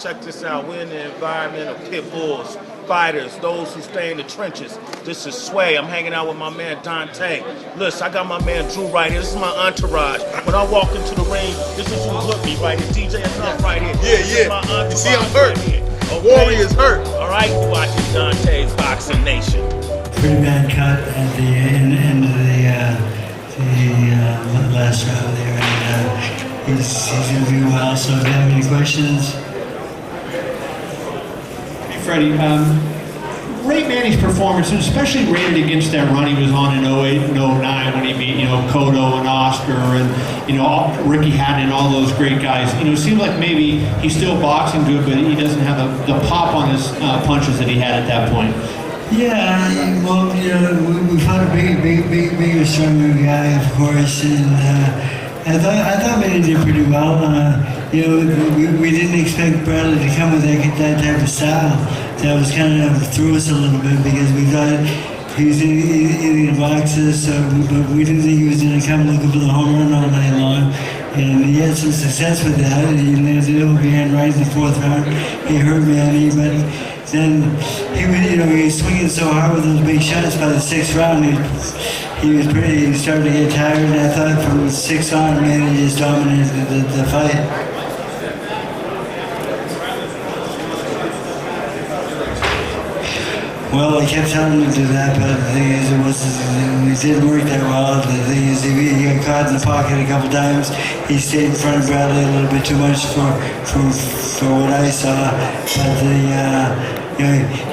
Check this out. We're in the environment of pit bulls, fighters, those who stay in the trenches. This is Sway. I'm hanging out with my man Dante. Listen, I got my man Drew right here. This is my entourage. When I walk into the ring, this is who's with me right here. DJ Enough right here. This is my entourage. You see, I'm hurt. Right A warrior's hurt. All right, you're watching Dante's Boxing Nation. Pretty bad cut at the end of the last round there, and he's going to be well. So if you have any questions. Freddie, rate Manny's performance, and especially rated against that run he was on in 08 and 09 when he beat, Cotto and Oscar and, Ricky Hatton and all those great guys. It seemed like maybe he's still boxing good, but he doesn't have the pop on his punches that he had at that point. Yeah, well, we fought a bigger, stronger guy, of course, and I thought Manny did pretty well. We didn't expect Bradley to come with that type of style. That was kind of threw us a little bit because we thought he was in the boxes, but we didn't think he was going to come looking for the home run all night long. And he had some success with that. He landed it overhand right in the fourth round. He hurt Manny, but then he was swinging so hard with those big shots. By the sixth round, he started to get tired, and I thought from 6 on, Manny just dominated the fight. Well, I kept telling him to do that, but the thing is, it didn't work that well. The thing is, he got caught in the pocket a couple times. He stayed in front of Bradley a little bit too much for what I saw. But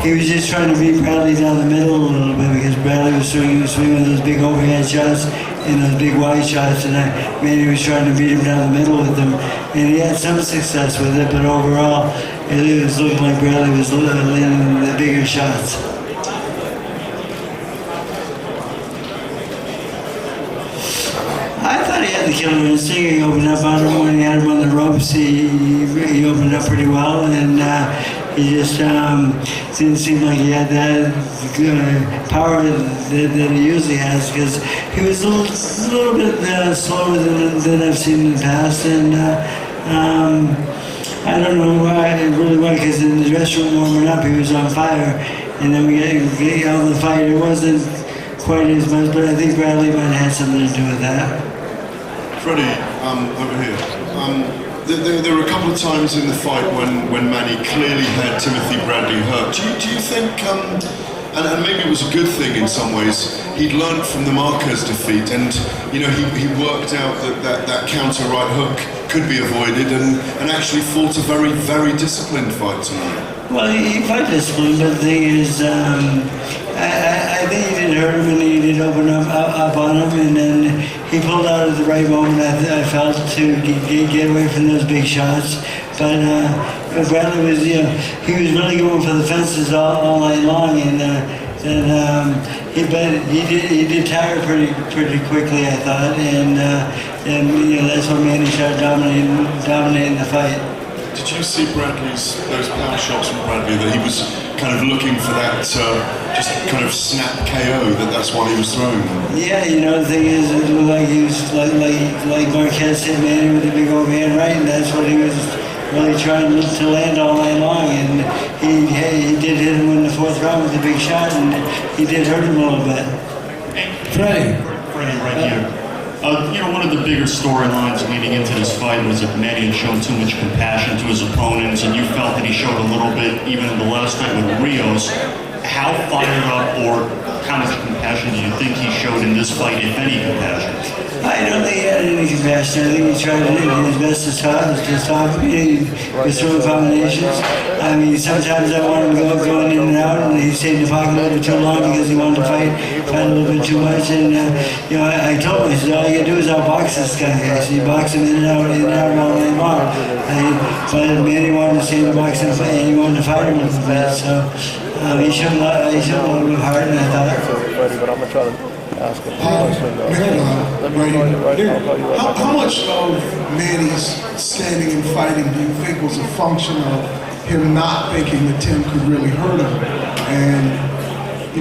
he was just trying to beat Bradley down the middle a little bit because Bradley was swinging those big overhead shots and those big wide shots, and Manny was trying to beat him down the middle with them. And he had some success with it, but overall, it was looking like Bradley was landing the bigger shots. I thought he had the killer instinct. He opened up on him when he had him on the ropes. He opened up pretty well, and he just didn't seem like he had that power that he usually has, because he was a little bit slower than I've seen in the past, and I don't know why it really was, because in the dressing room warming up, he was on fire, and then we get out of the fight. It wasn't quite as much, but I think Bradley might have had something to do with that. Freddie, over here. There were a couple of times in the fight when Manny clearly had Timothy Bradley hurt. Do you think, and maybe it was a good thing in some ways, he'd learned from the Marquez defeat, and he worked out that counter right hook could be avoided, and actually fought a very, very disciplined fight tonight. Well, he fought disciplined, but the thing is, I think he did hurt him, and he did open up on him, and then he pulled out at the right moment, I felt, to get away from those big shots. But Bradley was, he was really going for the fences all night long, and he did tire pretty quickly, I thought, and that's when Manny started dominating the fight. Did you see those power shots from Bradley, that he was kind of looking for that just kind of snap KO, that's why he was throwing them? Yeah, the thing is, it looked like he was like Marquez hit Manny with a big overhand right, and that's what he was really trying to land all night long, and he did hit him in the fourth round with a big shot, and he did hurt him a little bit. Freddie right here. One of the bigger storylines leading into this fight was that Manny had shown too much compassion to his opponents, and you felt that he showed a little bit even in the last fight with Rios. How fired up or how much compassion do you think he showed in this fight, if any compassion? I don't think he had any compassion. I think he tried his best to stop me. He was throwing combinations. I mean, sometimes I wanted him going in and out, and he stayed in the pocket a little bit too long because he wanted to fight a little bit too much. And I told him, I said, all you gotta do is outbox this guy. I said, you box him in and out all night long. But Manny wanted to stay in the box and he wanted to fight him a little bit. So he showed a little bit hard, and I thought. But I'm gonna try to ask him. How much of Manny's standing and fighting do you think was a function of him not thinking that Tim could really hurt him? And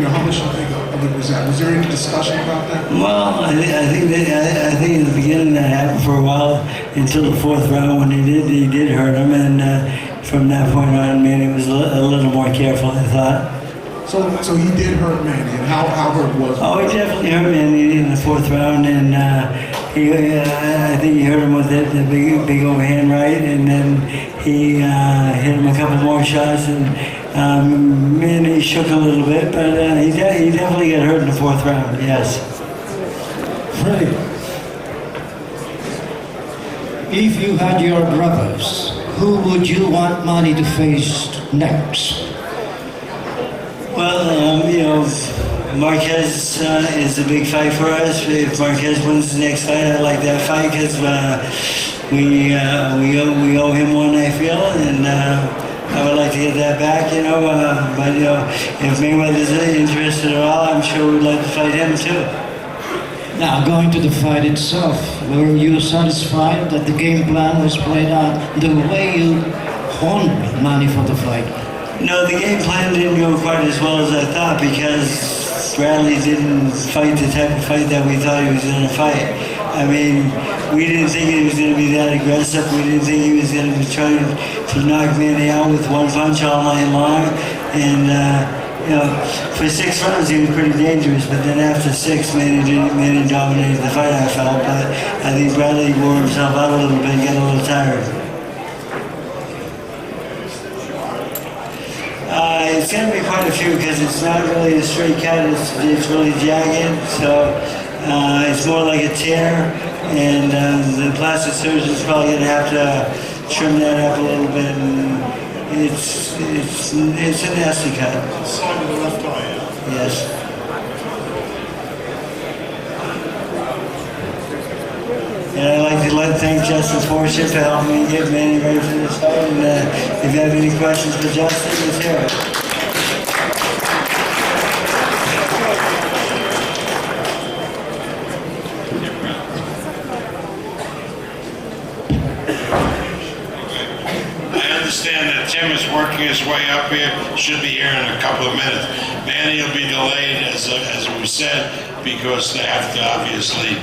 how much do you think of it was that? Was there any discussion about that? Well, I think in the beginning that happened for a while until the fourth round when he did hurt him, and from that point on, Manny was a little more careful, I thought. So he did hurt Manny, and how hurt was he? Oh, he definitely hurt Manny in the fourth round, and I think he hurt him with the big overhand right, and then he hit him a couple more shots, and Manny shook a little bit, but he definitely got hurt in the fourth round, yes. Freddie, if you had your brothers, who would you want Manny to face next? Well, you know, Marquez is a big fight for us. If Marquez wins the next fight, I like that fight because we owe him one, I feel, and I would like to get that back, you know. But you know, if Mayweather's interested at all, I'm sure we'd like to fight him too. Now, going to the fight itself, were you satisfied that the game plan was played out the way you honed Manny for the fight? No, the game plan didn't go quite as well as I thought because Bradley didn't fight the type of fight that we thought he was going to fight. I mean, we didn't think he was going to be that aggressive. We didn't think he was going to be trying to knock Manny out with one punch all night long. And, you know, for 6 rounds he was pretty dangerous, but then after 6, Manny dominated the fight, I felt. But I think Bradley wore himself out a little bit and got a little tired. It's going to be quite a few because it's not really a straight cut, it's really jagged, so it's more like a tear, and the plastic surgeon's probably going to have to trim that up a little bit, and it's a nasty cut. Side of the left eye, yeah? Yes. And I'd like to thank Justin Forship for helping me get Manny ready for this fight. And if you have any questions for Justin, let's hear it. I understand that Tim is working his way up here, should be here in a couple of minutes. Manny will be delayed, as we said, because they have to obviously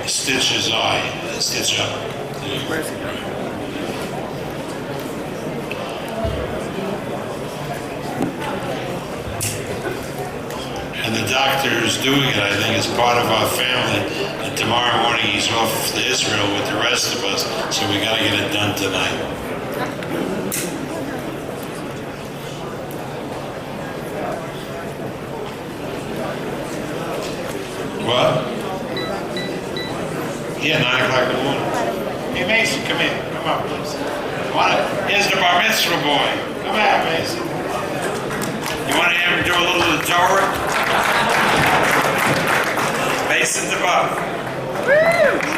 stitch his eye, stitch up. And the doctor who's doing it, I think, is part of our family. And tomorrow morning he's off to Israel with the rest of us, so we got to get it done tonight. What? Yeah, 9 o'clock in the morning. Hey, Mason, come here. Come on, please. Come on. Here's the bar mitzvah boy. Come on, Mason. You want to have him do a little of the Torah? Mason the buff.